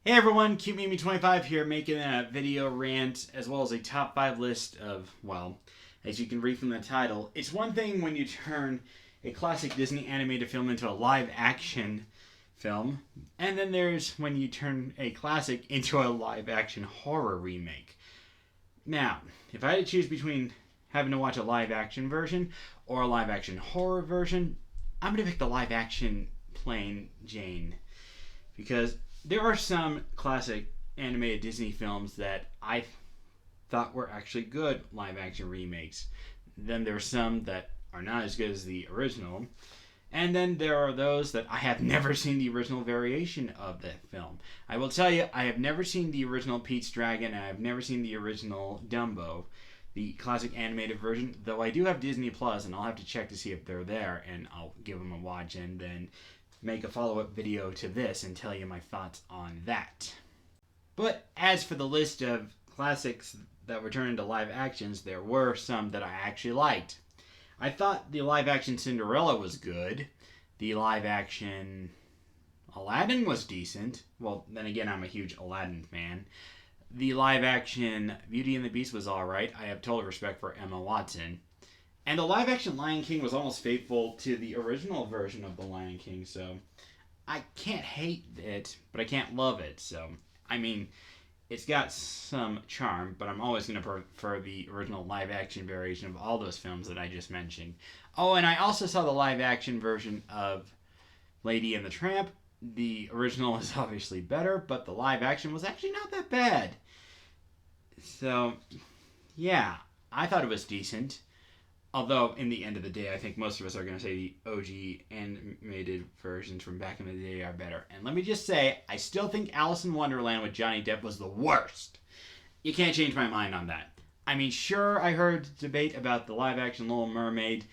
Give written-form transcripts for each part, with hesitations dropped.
Hey everyone, CuteMimi25 here making a video rant as well as a top 5 list of, well, as you can read from the title. It's one thing when you turn a classic Disney animated film into a live action film, and then there's when you turn a classic into a live action horror remake. Now, if I had to choose between having to watch a live action version or a live action horror version, I'm going to pick the live action plain Jane because there are some classic animated Disney films that I thought were actually good live action remakes. Then there are some that are not as good as the original. And then there are those that I have never seen the original variation of that film. I will tell you, I have never seen the original Pete's Dragon, and I have never seen the original Dumbo, the classic animated version, though I do have Disney Plus, and I'll have to check to see if they're there, and I'll give them a watch and then make a follow-up video to this and tell you my thoughts on that. But as for the list of classics that were turned into live actions, there were some that I actually liked. I thought the live action Cinderella was good. The live action Aladdin was decent. Well, then again, I'm a huge Aladdin fan. The live action Beauty and the Beast was alright. I have total respect for Emma Watson. And the live action Lion King was almost faithful to the original version of the Lion King, so I can't hate it, but I can't love it. So, I mean, it's got some charm, but I'm always going to prefer the original live action variation of all those films that I just mentioned. Oh, and I also saw the live action version of Lady and the Tramp. The original is obviously better, but the live action was actually not that bad. So, yeah, I thought it was decent. Although, in the end of the day, I think most of us are going to say the OG animated versions from back in the day are better. And let me just say, I still think Alice in Wonderland with Johnny Depp was the worst. You can't change my mind on that. I mean, sure, I heard debate about the live-action Little Mermaid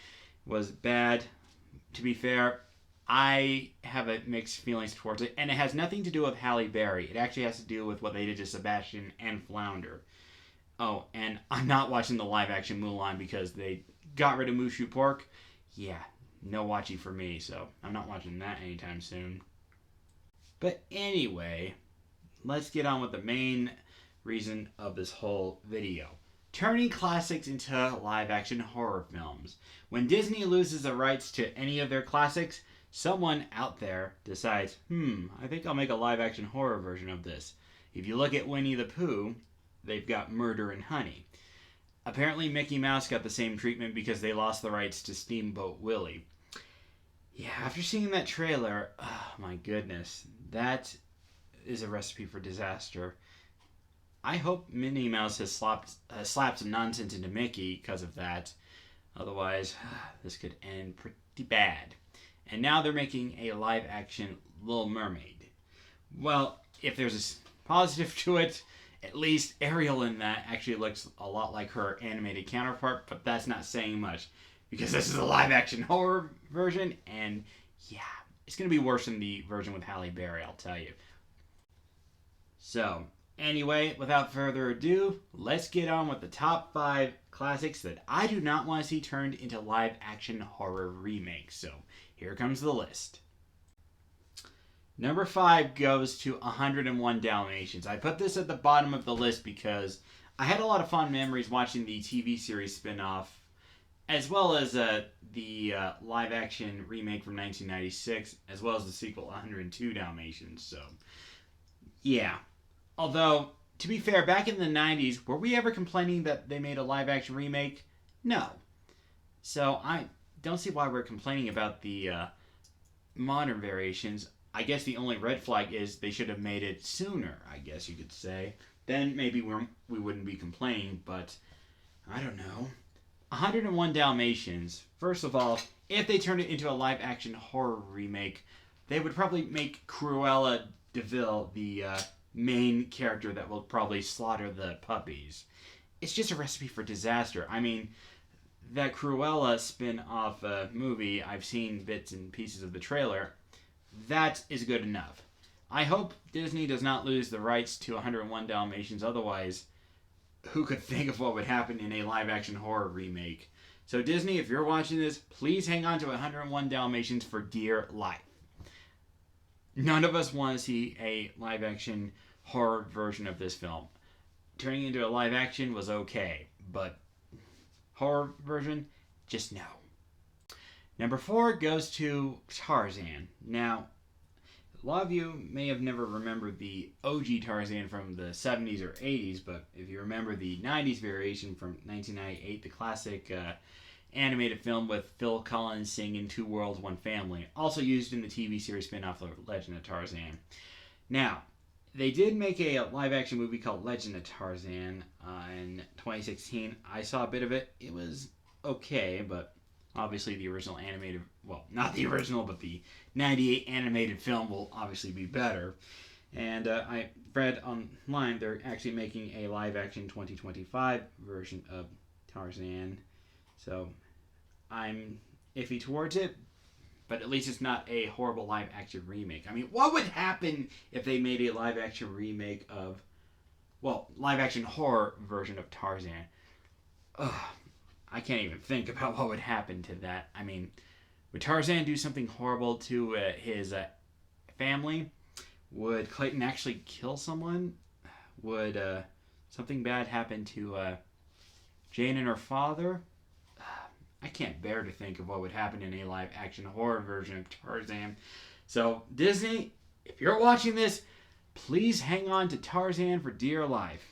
was bad. To be fair, I have a mixed feelings towards it. And it has nothing to do with Halle Berry. It actually has to do with what they did to Sebastian and Flounder. Oh, and I'm not watching the live-action Mulan because they got rid of Mushu Pork. Yeah, no watchy for me, so I'm not watching that anytime soon. But anyway, let's get on with the main reason of this whole video. Turning classics into live-action horror films. When Disney loses the rights to any of their classics, someone out there decides, I think I'll make a live-action horror version of this. If you look at Winnie the Pooh, they've got Murder and Honey. Apparently Mickey Mouse got the same treatment because they lost the rights to Steamboat Willie. Yeah, after seeing that trailer, oh my goodness, that is a recipe for disaster. I hope Minnie Mouse has slapped some nonsense into Mickey because of that. Otherwise, this could end pretty bad. And now they're making a live-action Little Mermaid. Well, if there's a positive to it, at least Ariel in that actually looks a lot like her animated counterpart, but that's not saying much because this is a live-action horror version, and yeah, it's going to be worse than the version with Halle Berry, I'll tell you. So, anyway, without further ado, let's get on with the top 5 classics that I do not want to see turned into live-action horror remakes. So, here comes the list. Number 5 goes to 101 Dalmatians. I put this at the bottom of the list because I had a lot of fond memories watching the TV series spin-off, as well as the live-action remake from 1996, as well as the sequel 102 Dalmatians. So, yeah. Although, to be fair, back in the 90s, were we ever complaining that they made a live-action remake? No. So, I don't see why we're complaining about the modern variations. I guess the only red flag is they should have made it sooner, I guess you could say. Then maybe we wouldn't be complaining, but I don't know. 101 Dalmatians. First of all, if they turned it into a live-action horror remake, they would probably make Cruella de Vil the main character that will probably slaughter the puppies. It's just a recipe for disaster. I mean, that Cruella spin-off movie, I've seen bits and pieces of the trailer. That is good enough. I hope Disney does not lose the rights to 101 Dalmatians, otherwise, who could think of what would happen in a live-action horror remake? So Disney, if you're watching this, please hang on to 101 Dalmatians for dear life. none of us want to see a live action horror version of this film. Turning into a live action was okay, but horror version, just no. Number 4 goes to Tarzan. Now, a lot of you may have never remembered the OG Tarzan from the 70s or 80s, but if you remember the 90s variation from 1998, the classic animated film with Phil Collins singing Two Worlds, One Family, also used in the TV series spin-off of Legend of Tarzan. Now, they did make a live-action movie called Legend of Tarzan in 2016. I saw a bit of it. It was okay, but obviously the original animated, well, not the original, but the 98 animated film will obviously be better. And I read online they're actually making a live-action 2025 version of Tarzan. So I'm iffy towards it, but at least it's not a horrible live-action remake. I mean, what would happen if they made a live-action remake of, well, live-action horror version of Tarzan? Ugh, I can't even think about what would happen to that. I mean, would Tarzan do something horrible to his family? Would Clayton actually kill someone? Would something bad happen to Jane and her father? I can't bear to think of what would happen in a live-action horror version of Tarzan. So, Disney, if you're watching this, please hang on to Tarzan for dear life.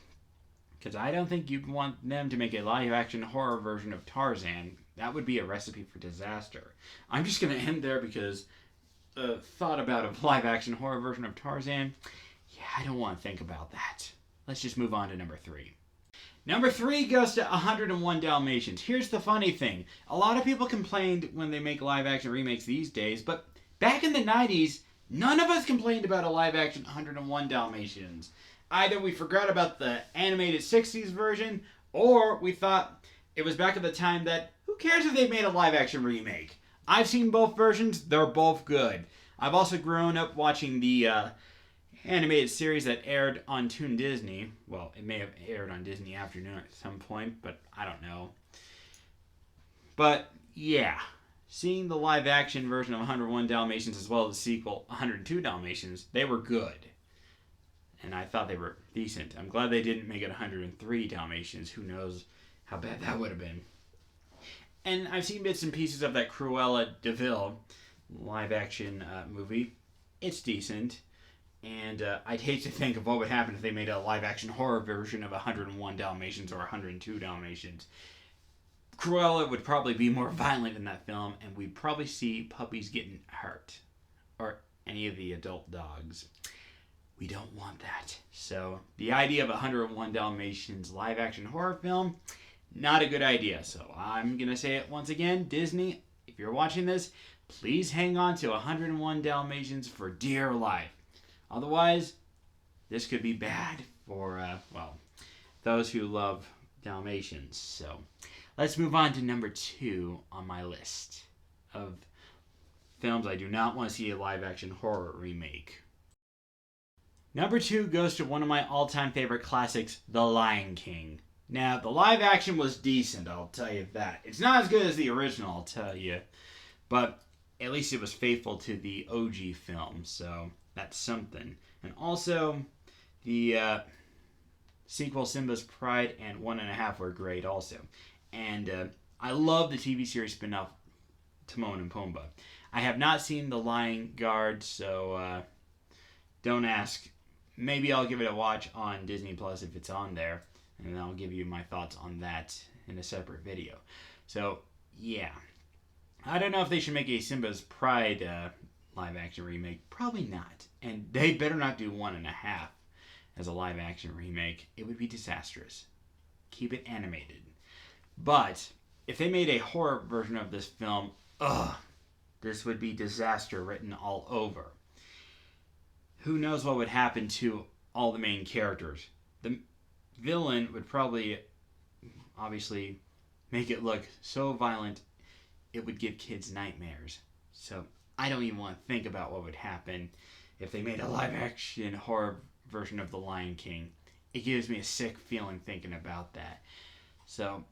Because I don't think you'd want them to make a live-action horror version of Tarzan. That would be a recipe for disaster. I'm just going to end there because the thought about a live-action horror version of Tarzan, yeah, I don't want to think about that. Let's just move on to number 3. Number 3 goes to 101 Dalmatians. Here's the funny thing. A lot of people complained when they make live-action remakes these days, but back in the 90s, none of us complained about a live-action 101 Dalmatians. Either we forgot about the animated 60s version, or we thought it was back at the time that, who cares if they made a live-action remake? I've seen both versions. They're both good. I've also grown up watching the animated series that aired on Toon Disney. Well, it may have aired on Disney Afternoon at some point, but I don't know. But, yeah. Seeing the live-action version of 101 Dalmatians as well as the sequel, 102 Dalmatians, they were good. And I thought they were decent. I'm glad they didn't make it 103 Dalmatians. Who knows how bad that would have been. And I've seen bits and pieces of that Cruella de Vil live-action movie. It's decent. And I'd hate to think of what would happen if they made a live-action horror version of 101 Dalmatians or 102 Dalmatians. Cruella would probably be more violent in that film, and we'd probably see puppies getting hurt. Or any of the adult dogs. We don't want that. So, the idea of 101 Dalmatians live-action horror film, not a good idea. So, I'm going to say it once again. Disney, if you're watching this, please hang on to 101 Dalmatians for dear life. Otherwise, this could be bad for, those who love Dalmatians. So, let's move on to number 2 on my list of films I do not want to see a live-action horror remake. Number 2 goes to one of my all-time favorite classics, The Lion King. Now, the live-action was decent, I'll tell you that. It's not as good as the original, I'll tell you. But at least it was faithful to the OG film, so that's something. And also, the sequel Simba's Pride and One and a Half were great also. And I love the TV series spin-off Timon and Pumbaa. I have not seen The Lion Guard, so don't ask. Maybe I'll give it a watch on Disney Plus if it's on there, and then I'll give you my thoughts on that in a separate video. So, yeah. I don't know if they should make a Simba's Pride live-action remake. Probably not. And they better not do One and a Half as a live-action remake. It would be disastrous. Keep it animated. But if they made a horror version of this film, this would be disaster written all over. Who knows what would happen to all the main characters? The villain would probably, obviously, make it look so violent it would give kids nightmares. So I don't even want to think about what would happen if they made a live-action horror version of The Lion King. It gives me a sick feeling thinking about that. So,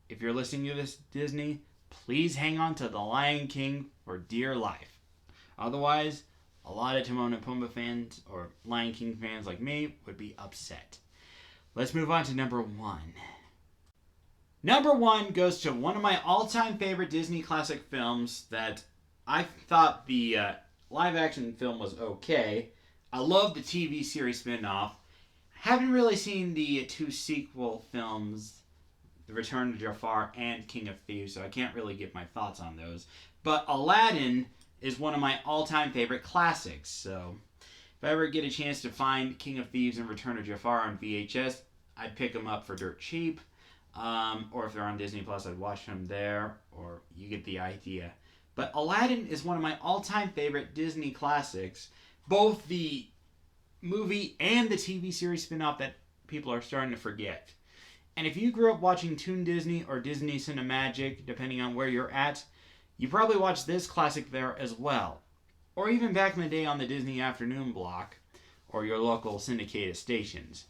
if you're listening to this, Disney, please hang on to The Lion King for dear life. Otherwise, A lot of Timon and Pumbaa fans or Lion King fans like me would be upset. Let's move on to number 1. Number 1 goes to one of my all-time favorite Disney classic films that I thought the live-action film was okay. I love the TV series spin-off. Haven't really seen the 2 sequel films, The Return of Jafar and King of Thieves, so I can't really give my thoughts on those. But Aladdin is one of my all-time favorite classics, so if I ever get a chance to find King of Thieves and Return of Jafar on VHS, I'd pick them up for dirt cheap. Or if they're on Disney Plus, I'd watch them there, or you get the idea. But Aladdin is one of my all-time favorite Disney classics, both the movie and the TV series spin-off that people are starting to forget. And if you grew up watching Toon Disney or Disney Cinemagic, depending on where you're at, you probably watched this classic there as well. Or even back in the day on the Disney Afternoon block, or your local syndicated stations.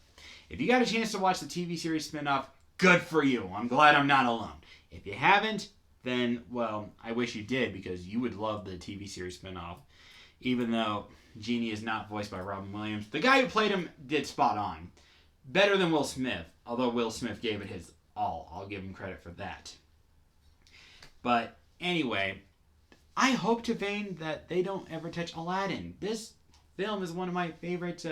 If you got a chance to watch the TV series spin-off, good for you. I'm glad I'm not alone. If you haven't, then, well, I wish you did, because you would love the TV series spin-off. Even though Genie is not voiced by Robin Williams. The guy who played him did spot on. Better than Will Smith, although Will Smith gave it his all. I'll give him credit for that. But anyway, I hope to vain that they don't ever touch Aladdin. This film is one of my favorite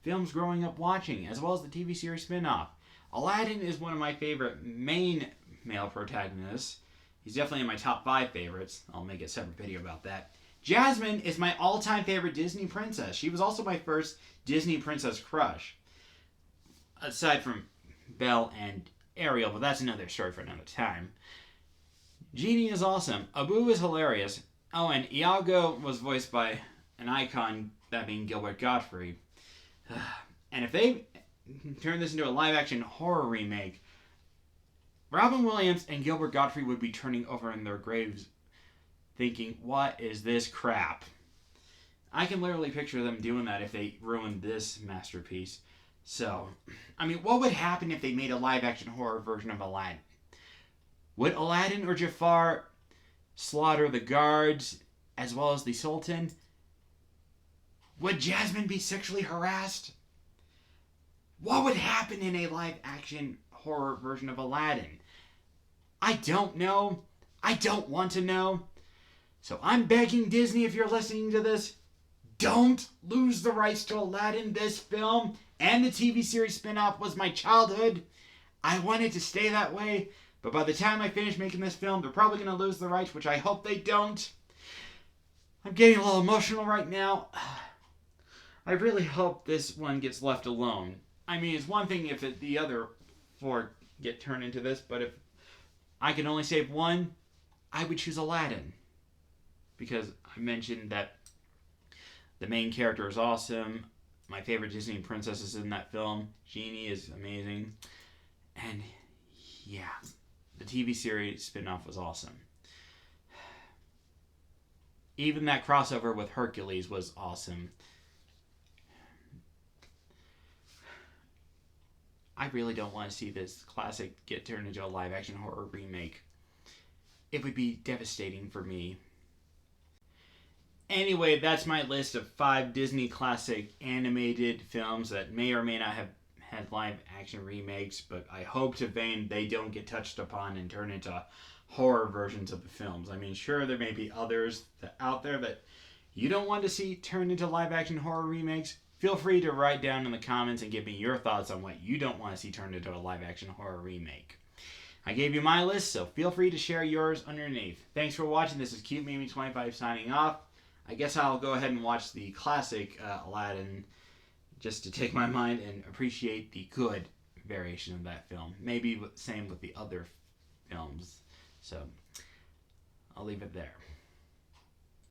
films growing up watching, as well as the TV series spin-off. Aladdin is one of my favorite main male protagonists. He's definitely in my top 5 favorites. I'll make a separate video about that. Jasmine is my all-time favorite Disney princess. She was also my first Disney princess crush. Aside from Belle and Ariel, but that's another story for another time. Genie is awesome. Abu is hilarious. Oh, and Iago was voiced by an icon, that being Gilbert Gottfried. And if they turn this into a live-action horror remake, Robin Williams and Gilbert Gottfried would be turning over in their graves thinking, what is this crap? I can literally picture them doing that if they ruined this masterpiece. So, I mean, what would happen if they made a live-action horror version of Aladdin? Would Aladdin or Jafar slaughter the guards as well as the Sultan? Would Jasmine be sexually harassed? What would happen in a live-action horror version of Aladdin? I don't know. I don't want to know. So I'm begging Disney, if you're listening to this, don't lose the rights to Aladdin. This film and the TV series spin-off was my childhood. I wanted to stay that way, but by the time I finish making this film, they're probably going to lose the rights, which I hope they don't. I'm getting a little emotional right now. I really hope this one gets left alone. I mean, it's one thing if the other 4 get turned into this, but if I can only save one, I would choose Aladdin. Because I mentioned that the main character is awesome. My favorite Disney princess is in that film. Genie is amazing. And yeah, the TV series spin-off was awesome. Even that crossover with Hercules was awesome. I really don't want to see this classic get turned into a live-action horror remake. It would be devastating for me. Anyway, that's my list of 5 Disney classic animated films that may or may not have had live-action remakes, but I hope to vain they don't get touched upon and turn into horror versions of the films. I mean, sure, there may be others out there that you don't want to see turned into live-action horror remakes. Feel free to write down in the comments and give me your thoughts on what you don't want to see turned into a live-action horror remake. I gave you my list, so feel free to share yours underneath. Thanks for watching. This is CuteMimi25 signing off. I guess I'll go ahead and watch the classic Aladdin just to take my mind and appreciate the good variation of that film. Maybe same with the other films. So I'll leave it there.